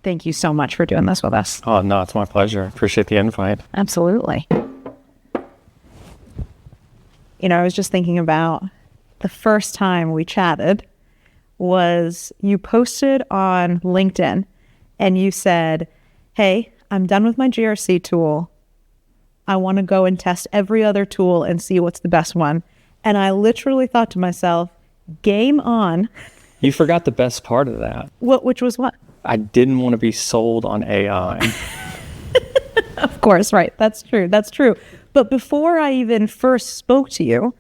Thank you so much for doing this with us. Oh, no, it's my pleasure. Appreciate the invite. Absolutely. I was just thinking about the first time we chatted was you posted on LinkedIn and you said, hey, I'm done with my GRC tool. I want to go and test every other tool and see what's the best one. And I literally thought to myself, game on. You forgot the best part of that. Which was what? I didn't want to be sold on AI. Of course, right. That's true. But before I even first spoke to you,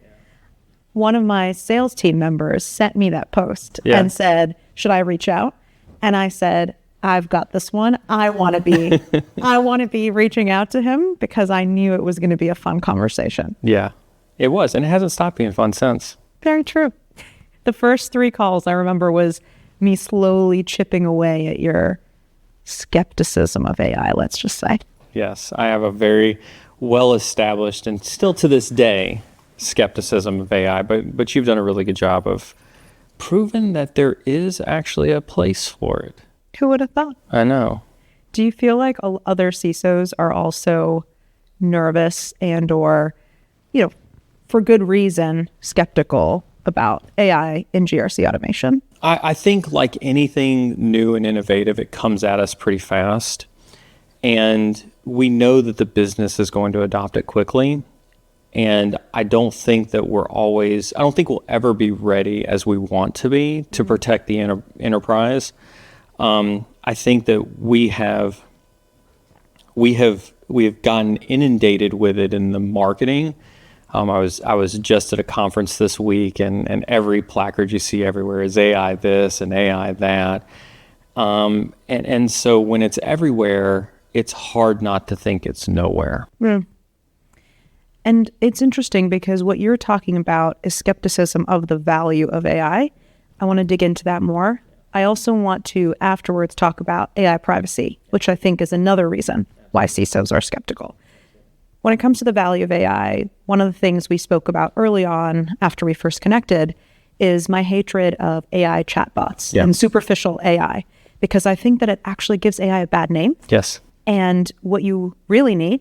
one of my sales team members sent me that post and said, should I reach out? And I said, I've got this one. I want to be reaching out to him because I knew it was going to be a fun conversation. Yeah, it was. And it hasn't stopped being fun since. Very true. The first 3 calls I remember was me slowly chipping away at your skepticism of AI, let's just say. Yes, I have a very well-established and still to this day skepticism of AI, but you've done a really good job of proving that there is actually a place for it. Who would have thought? I know. Do you feel like other CISOs are also nervous and or, for good reason, skeptical about AI in GRC automation? I think like anything new and innovative, it comes at us pretty fast. And we know that the business is going to adopt it quickly. And I don't think we'll ever be ready as we want to be to protect the enterprise. I think that we have gotten inundated with it in the marketing. I was just at a conference this week, and every placard you see everywhere is AI this and AI that. And so when it's everywhere, it's hard not to think it's nowhere. Mm. And it's interesting because what you're talking about is skepticism of the value of AI. I want to dig into that more. I also want to afterwards talk about AI privacy, which I think is another reason why CISOs are skeptical. When it comes to the value of AI, one of the things we spoke about early on after we first connected is my hatred of AI chatbots and superficial AI, because I think that it actually gives AI a bad name. Yes. And what you really need,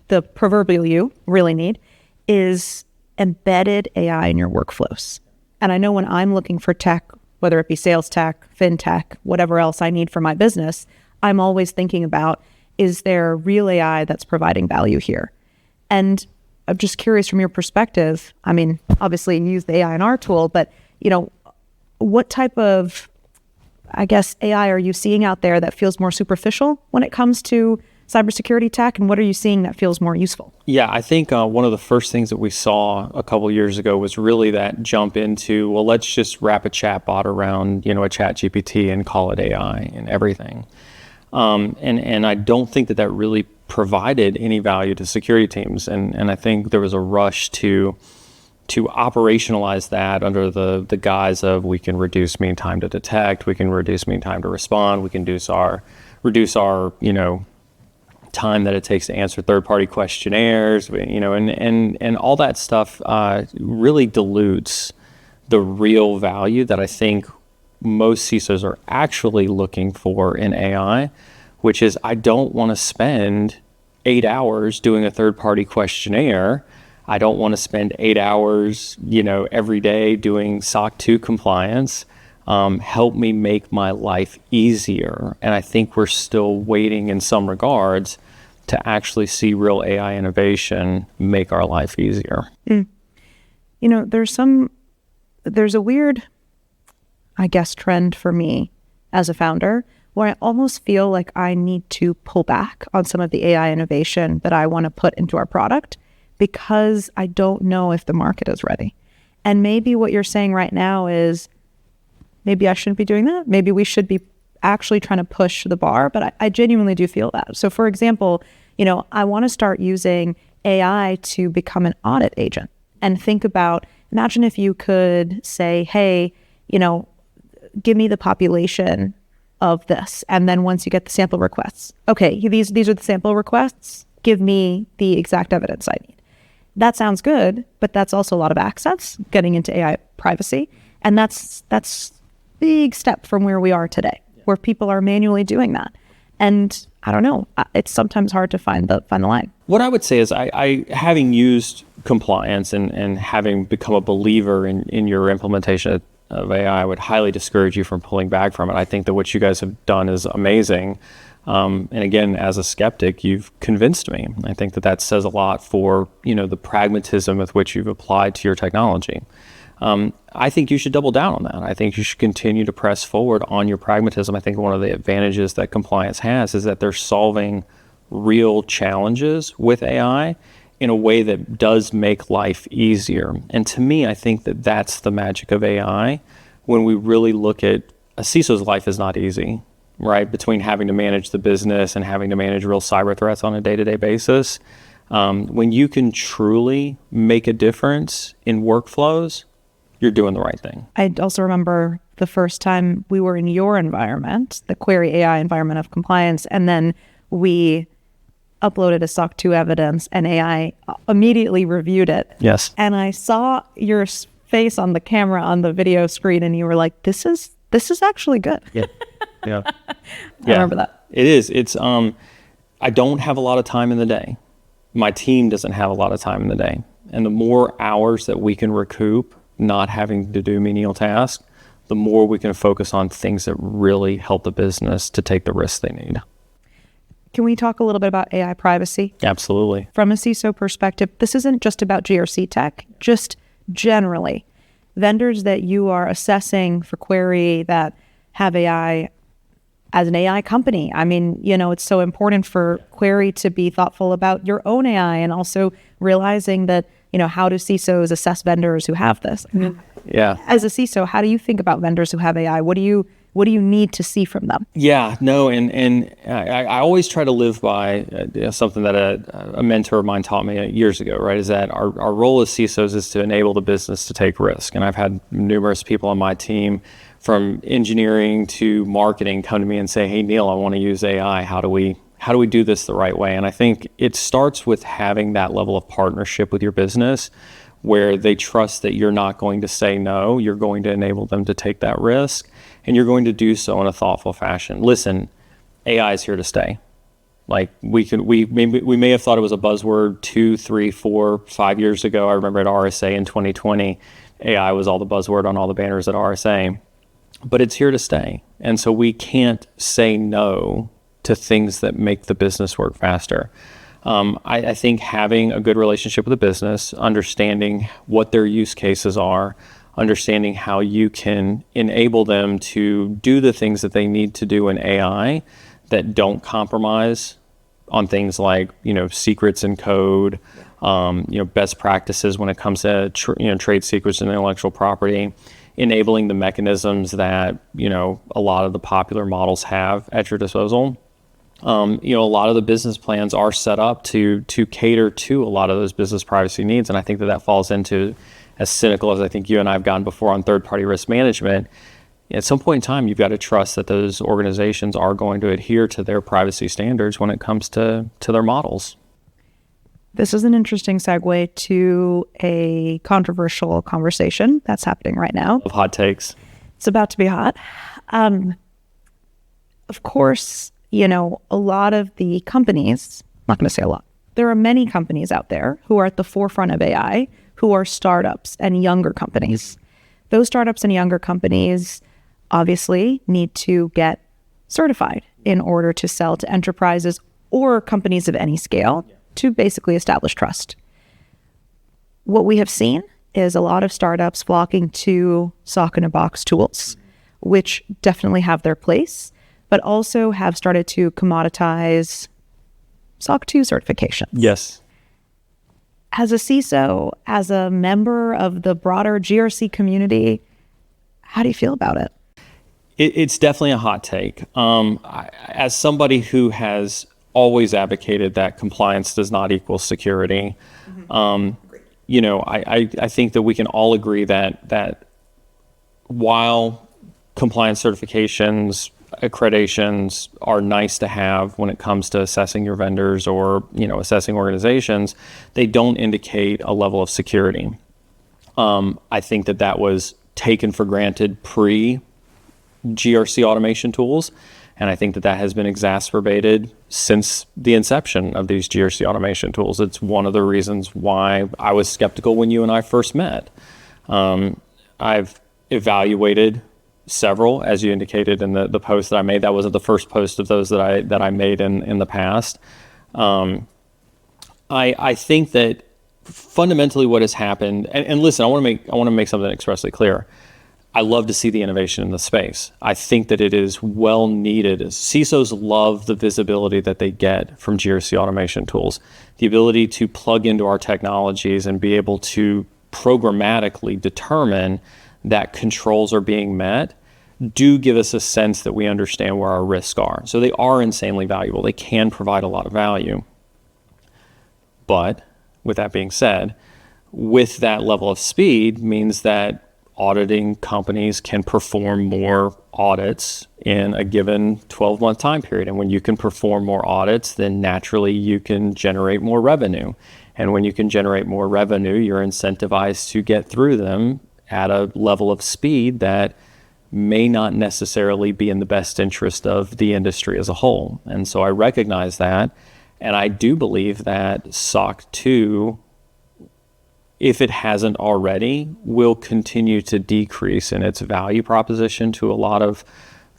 the proverbial you really need, is embedded AI in your workflows. And I know when I'm looking for tech, whether it be sales tech, fintech, whatever else I need for my business, I'm always thinking about, is there real AI that's providing value here? And I'm just curious from your perspective, I mean, obviously you use the AI in our tool, but what type of, AI are you seeing out there that feels more superficial when it comes to cybersecurity tech, and what are you seeing that feels more useful? Yeah, I think one of the first things that we saw a couple of years ago was really that jump into, well, let's just wrap a chatbot around, a chat GPT and call it AI and everything. And I don't think that really provided any value to security teams. And I think there was a rush to operationalize that under the guise of we can reduce mean time to detect, we can reduce mean time to respond, we can reduce our time that it takes to answer third-party questionnaires, and all that stuff really dilutes the real value that I think most CISOs are actually looking for in AI, which is I don't want to spend 8 hours doing a third-party questionnaire. I don't want to spend 8 hours, every day doing SOC 2 compliance. Help me make my life easier. And I think we're still waiting in some regards to actually see real AI innovation make our life easier. Mm. There's a weird, trend for me as a founder where I almost feel like I need to pull back on some of the AI innovation that I want to put into our product because I don't know if the market is ready. And maybe what you're saying right now is maybe I shouldn't be doing that. Maybe we should be actually trying to push the bar, but I genuinely do feel that. So for example, I want to start using AI to become an audit agent and think about, imagine if you could say, hey, give me the population of this. And then once you get the sample requests, okay, these are the sample requests, give me the exact evidence I need. That sounds good, but that's also a lot of access, getting into AI privacy. And that's big step from where we are today. Yeah. where people are manually doing that. And I don't know, it's sometimes hard to find the line. What I would say is I having used compliance and having become a believer in your implementation of AI, I would highly discourage you from pulling back from it. I think that what you guys have done is amazing. And again, as a skeptic, you've convinced me. I think that says a lot for, the pragmatism with which you've applied to your technology. I think you should double down on that. I think you should continue to press forward on your pragmatism. I think one of the advantages that compliance has is that they're solving real challenges with AI in a way that does make life easier. And to me, I think that that's the magic of AI. When we really look at a CISO's life is not easy, right? Between having to manage the business and having to manage real cyber threats on a day-to-day basis. When you can truly make a difference in workflows, you're doing the right thing. I also remember the first time we were in your environment, the Query.AI environment of compliance, and then we uploaded a SOC 2 evidence and AI immediately reviewed it. Yes. And I saw your face on the camera on the video screen and you were like, this is actually good. Yeah. Yeah. I remember that. It is. It's I don't have a lot of time in the day. My team doesn't have a lot of time in the day. And the more hours that we can recoup not having to do menial tasks, the more we can focus on things that really help the business to take the risks they need. Can we talk a little bit about AI privacy? Absolutely. From a CISO perspective, this isn't just about GRC tech, just generally. Vendors that you are assessing for Query that have AI as an AI company. I mean, it's so important for Query to be thoughtful about your own AI and also realizing that, how do CISOs assess vendors who have this? Yeah. As a CISO, how do you think about vendors who have AI? What do you need to see from them? Yeah, no, and I always try to live by something that a mentor of mine taught me years ago, right, is that our role as CISOs is to enable the business to take risk. And I've had numerous people on my team from engineering to marketing come to me and say, hey, Neal, I want to use AI. How do we do this the right way? And I think it starts with having that level of partnership with your business where they trust that you're not going to say no, you're going to enable them to take that risk, and you're going to do so in a thoughtful fashion. Listen, AI is here to stay. Like we may have thought it was a buzzword 2, 3, 4, 5 years ago. I remember at RSA in 2020, AI was all the buzzword on all the banners at RSA, but it's here to stay. And so we can't say no to things that make the business work faster. I think having a good relationship with the business, understanding what their use cases are, understanding how you can enable them to do the things that they need to do in AI that don't compromise on things like, secrets in code, best practices when it comes to trade secrets and intellectual property, enabling the mechanisms that, a lot of the popular models have at your disposal. A lot of the business plans are set up to cater to a lot of those business privacy needs. And I think that falls into, as cynical as I think you and I have gone before on third-party risk management, at some point in time, you've got to trust that those organizations are going to adhere to their privacy standards when it comes to their models. This is an interesting segue to a controversial conversation that's happening right now. Of hot takes. It's about to be hot. Of course, a lot of the companies, I'm not going to say a lot, there are many companies out there who are at the forefront of AI, who are startups and younger companies. Those startups and younger companies obviously need to get certified in order to sell to enterprises or companies of any scale to basically establish trust. What we have seen is a lot of startups flocking to SOC-in-a-box tools, which definitely have their place, but also have started to commoditize SOC 2 certifications. Yes. As a CISO, as a member of the broader GRC community, how do you feel about it? It's definitely a hot take. As somebody who has always advocated that compliance does not equal security, I think that we can all agree that while compliance certifications, accreditations are nice to have when it comes to assessing your vendors or, assessing organizations, they don't indicate a level of security. I think that was taken for granted GRC automation tools. And I think that that has been exacerbated since the inception of these GRC automation tools. It's one of the reasons why I was skeptical when you and I first met. I've evaluated several, as you indicated in the post that I made. That wasn't the first post of those that I made in the past. I think that fundamentally what has happened, and listen, I want to make something expressly clear. I love to see the innovation in the space. I think that it is well needed. CISOs love the visibility that they get from GRC automation tools, the ability to plug into our technologies and be able to programmatically determine that controls are being met, do give us a sense that we understand where our risks are. So they are insanely valuable. They can provide a lot of value. But with that being said, with that level of speed means that auditing companies can perform more audits in a given 12-month time period. And when you can perform more audits, then naturally you can generate more revenue. And when you can generate more revenue, you're incentivized to get through them at a level of speed that may not necessarily be in the best interest of the industry as a whole. And so I recognize that. And I do believe that SOC 2, if it hasn't already, will continue to decrease in its value proposition to a lot of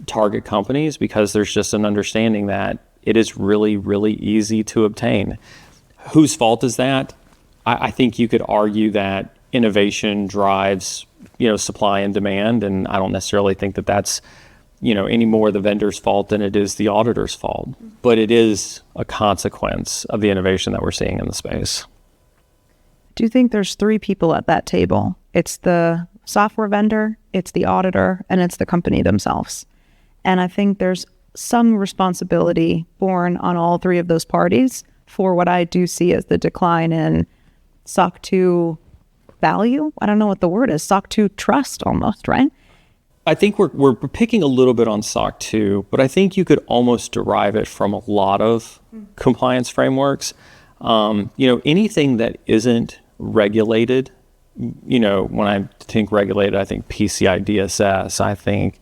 target companies, because there's just an understanding that it is really, really easy to obtain. Whose fault is that? I think you could argue that innovation drives, supply and demand, and I don't necessarily think that that's, any more the vendor's fault than it is the auditor's fault. But it is a consequence of the innovation that we're seeing in the space. Do you think there's three people at that table? It's the software vendor, it's the auditor, and it's the company themselves. And I think there's some responsibility borne on all three of those parties for what I do see as the decline in SOC 2 value. I don't know what the word is. SOC 2 trust almost, right? I think we're picking a little bit on SOC 2, but I think you could almost derive it from a lot of compliance frameworks. Anything that isn't regulated, when I think regulated, I think PCI DSS, I think,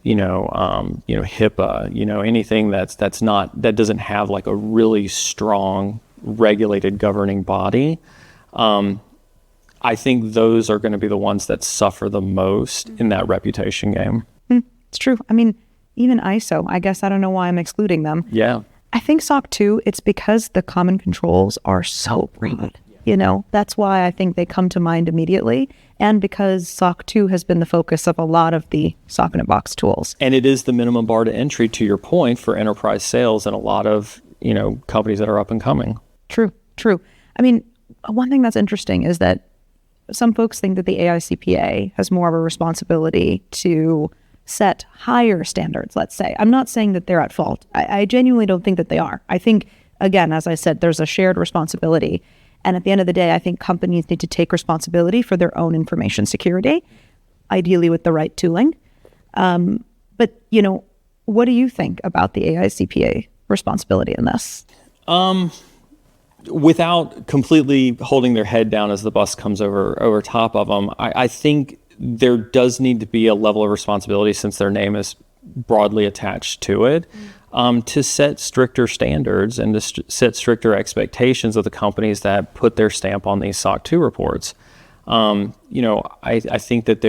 HIPAA, anything that doesn't have like a really strong regulated governing body. I think those are going to be the ones that suffer the most in that reputation game. It's true. I mean, even ISO, I guess I don't know why I'm excluding them. Yeah. I think SOC 2, it's because the common controls are so broad. That's why I think they come to mind immediately. And because SOC 2 has been the focus of a lot of the SOC in a box tools. And it is the minimum bar to entry, to your point, for enterprise sales and a lot of, companies that are up and coming. True. I mean, one thing that's interesting is that some folks think that the AICPA has more of a responsibility to set higher standards, let's say. I'm not saying that they're at fault. I genuinely don't think that they are. I think, again, as I said, there's a shared responsibility. And at the end of the day, I think companies need to take responsibility for their own information security, ideally with the right tooling. But, what do you think about the AICPA responsibility in this? Without completely holding their head down as the bus comes over top of them, I think there does need to be a level of responsibility, since their name is broadly attached to it, to set stricter standards and to set stricter expectations of the companies that put their stamp on these SOC 2 reports. I think that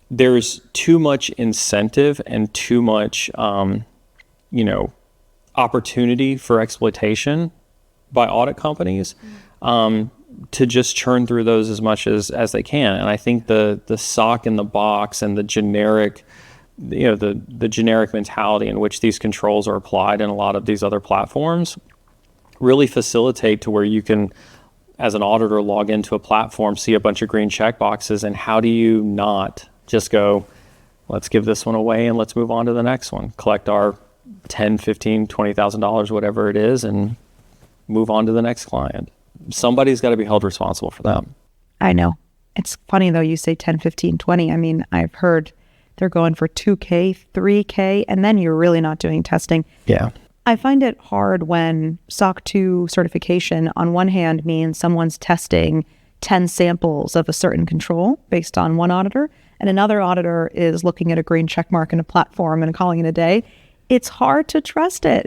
there's too much incentive and too much, opportunity for exploitation by audit companies to just churn through those as much as they can. And I think the SOC in the box and the generic, the generic mentality in which these controls are applied in a lot of these other platforms really facilitate to where you can, as an auditor, log into a platform, see a bunch of green check boxes, and how do you not just go, let's give this one away and let's move on to the next one, collect our $10,000, $15,000, $20,000, whatever it is, and move on to the next client. Somebody's got to be held responsible for that. I know. It's funny though, you say 10, 15, 20. I mean, I've heard they're going for 2K, 3K, and then you're really not doing testing. Yeah. I find it hard when SOC 2 certification on one hand means someone's testing 10 samples of a certain control based on one auditor, and another auditor is looking at a green check mark in a platform and calling it a day, it's hard to trust it.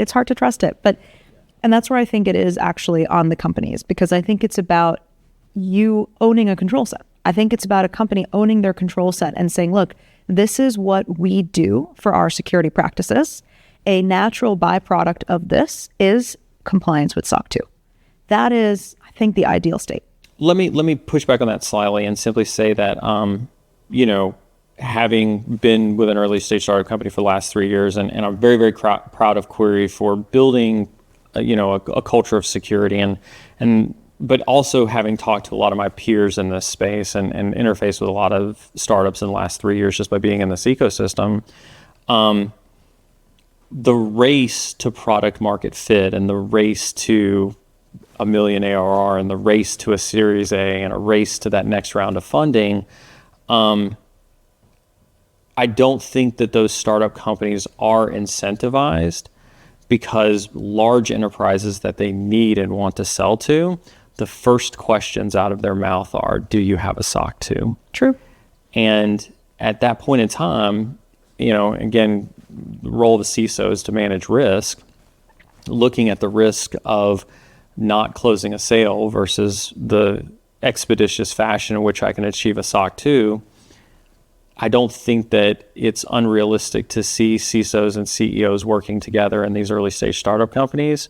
And that's where I think it is actually on the companies, because I think it's about you owning a control set. I think it's about a company owning their control set and saying, look, this is what we do for our security practices. A natural byproduct of this is compliance with SOC 2. That is, I think, the ideal state. Let me push back on that slightly and simply say that, having been with an early stage startup company for the last 3 years, and I'm very, very proud of Query for building, a culture of security, but also having talked to a lot of my peers in this space and interfaced with a lot of startups in the last 3 years just by being in this ecosystem. The race to product market fit and the race to $1 million ARR and the race to a Series A and a race to that next round of funding, I don't think that those startup companies are incentivized, because large enterprises that they need and want to sell to, the first questions out of their mouth are, do you have a SOC 2? True. And at that point in time, again, the role of the CISO is to manage risk, looking at the risk of not closing a sale versus the expeditious fashion in which I can achieve a SOC 2. I don't think that it's unrealistic to see CISOs and CEOs working together in these early stage startup companies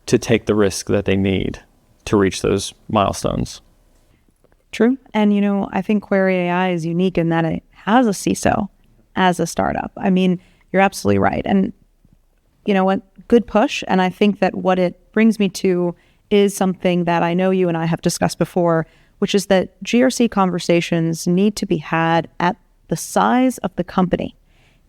to take the risk that they need to reach those milestones. True. And, I think Query.AI is unique in that it has a CISO as a startup. I mean, you're absolutely right. And you know what? Good push. And I think that what it brings me to is something that I know you and I have discussed before, which is that GRC conversations need to be had at the size of the company.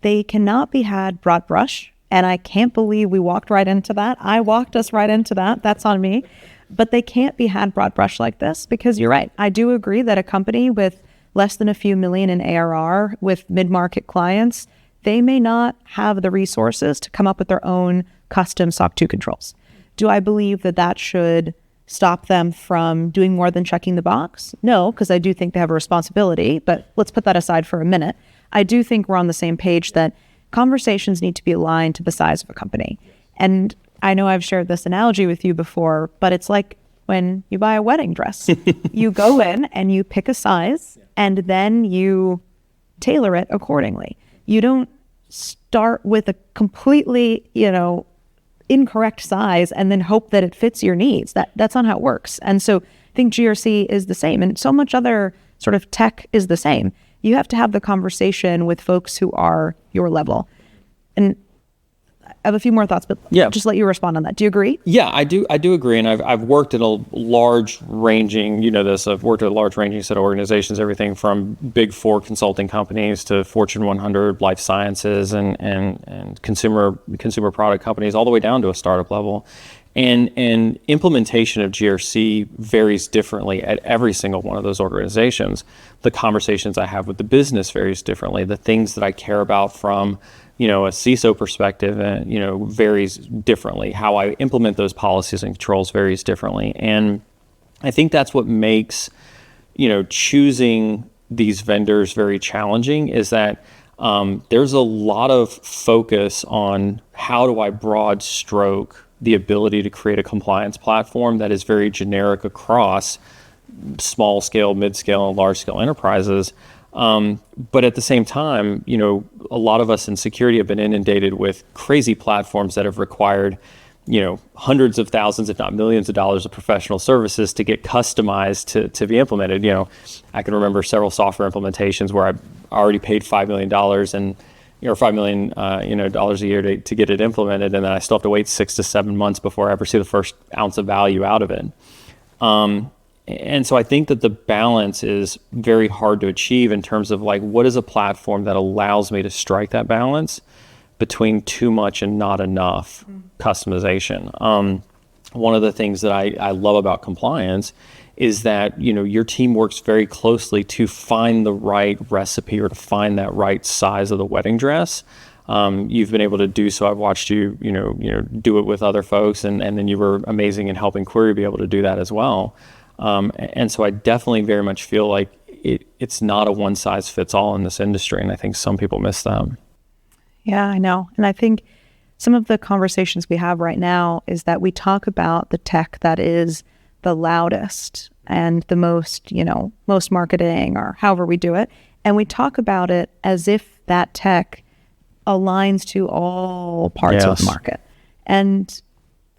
They cannot be had broad brush. And I can't believe we walked right into that. I walked us right into that. That's on me. But they can't be had broad brush like this, because you're right. I do agree that a company with less than a few million in ARR with mid-market clients, they may not have the resources to come up with their own custom SOC 2 controls. Do I believe that that should stop them from doing more than checking the box? No, because I do think they have a responsibility, but let's put that aside for a minute. I do think we're on the same page that conversations need to be aligned to the size of a company. And I know I've shared this analogy with you before, but it's like when you buy a wedding dress. You go in and you pick a size, and then you tailor it accordingly. You don't start with a completely, incorrect size and then hope that it fits your needs. That's not how it works. And so I think GRC is the same, and so much other sort of tech is the same. You have to have the conversation with folks who are your level. And I have a few more thoughts, but just let you respond on that. Do you agree? Yeah, I do agree. And I've worked at a large ranging, I've worked at a large ranging set of organizations, everything from big four consulting companies to Fortune 100 life sciences and consumer product companies, all the way down to a startup level. And implementation of GRC varies differently at every single one of those organizations. The conversations I have with the business varies differently. The things that I care about from a CISO perspective, varies differently. How I implement those policies and controls varies differently. And I think that's what makes, choosing these vendors very challenging, is that there's a lot of focus on how do I broad stroke the ability to create a compliance platform that is very generic across small scale, mid scale, and large scale enterprises. But at the same time, a lot of us in security have been inundated with crazy platforms that have required, hundreds of thousands, if not millions of dollars of professional services to get customized to be implemented. I can remember several software implementations where I already paid $5 million and $5 million dollars a year to get it implemented, and then I still have to wait 6 to 7 months before I ever see the first ounce of value out of it. And so I think that the balance is very hard to achieve in terms of what is a platform that allows me to strike that balance between too much and not enough customization. One of the things that I love about compliance is that, your team works very closely to find the right recipe or to find that right size of the wedding dress. You've been able to do so. I've watched you, do it with other folks, and then you were amazing in helping Query be able to do that as well. And so I definitely very much feel like it's not a one size fits all in this industry. And I think some people miss that. Yeah, I know. And I think some of the conversations we have right now is that we talk about the tech that is the loudest and the most, most marketing or however we do it. And we talk about it as if that tech aligns to all parts of the market. And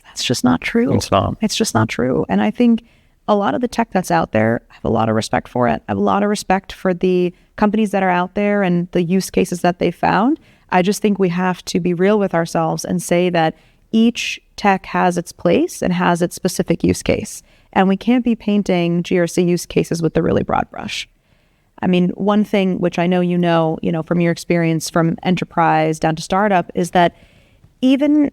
that's just not true. It's not. It's just not true. And I think a lot of the tech that's out there, I have a lot of respect for it. I have a lot of respect for the companies that are out there and the use cases that they found. I just think we have to be real with ourselves and say that each tech has its place and has its specific use case. And we can't be painting GRC use cases with the really broad brush. I mean, one thing which I know you know from your experience from enterprise down to startup is that even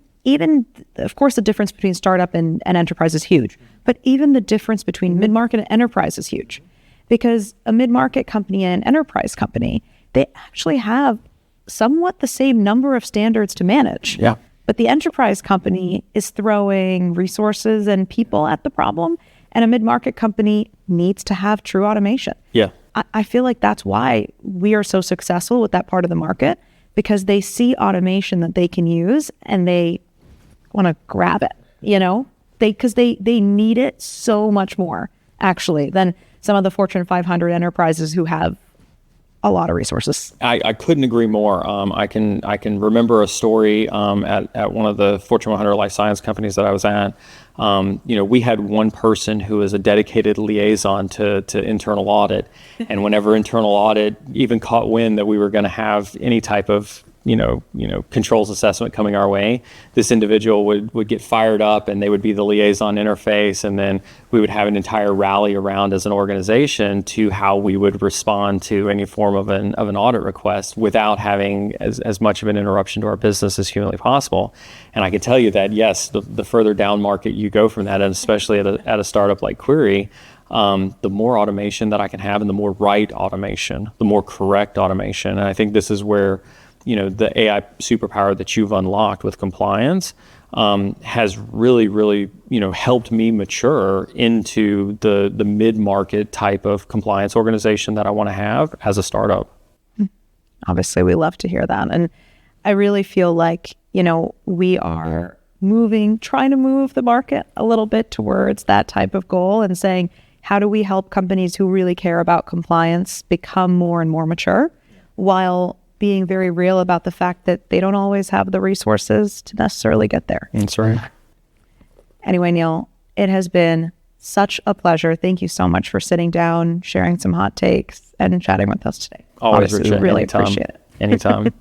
of course the difference between startup and enterprise is huge, but even the difference between mid-market and enterprise is huge, because a mid-market company and an enterprise company, they actually have somewhat the same number of standards to manage. Yeah. But the enterprise company is throwing resources and people at the problem, and a mid-market company needs to have true automation. Yeah. I feel like that's why we are so successful with that part of the market, because they see automation that they can use and they want to grab it, because they need it so much more actually than some of the Fortune 500 enterprises who have a lot of resources. I couldn't agree more. I can remember a story at one of the Fortune 100 life science companies that I was at. We had one person who was a dedicated liaison to internal audit, and whenever internal audit even caught wind that we were going to have any type of controls assessment coming our way, this individual would get fired up, and they would be the liaison interface, and then we would have an entire rally around as an organization to how we would respond to any form of an audit request without having as much of an interruption to our business as humanly possible. And I can tell you that yes, the further down market you go from that, and especially at a startup like Query, the more automation that I can have, and the more right automation, the more correct automation. And I think this is where the AI superpower that you've unlocked with compliance has really, really, helped me mature into the mid-market type of compliance organization that I want to have as a startup. Obviously, we love to hear that. And I really feel like, we are trying to move the market a little bit towards that type of goal, and saying, how do we help companies who really care about compliance become more and more mature, while being very real about the fact that they don't always have the resources to necessarily get there. That's right. Anyway, Neal, it has been such a pleasure. Thank you so much for sitting down, sharing some hot takes, and chatting with us today. Always, Richa. Really anytime. appreciate it. Anytime.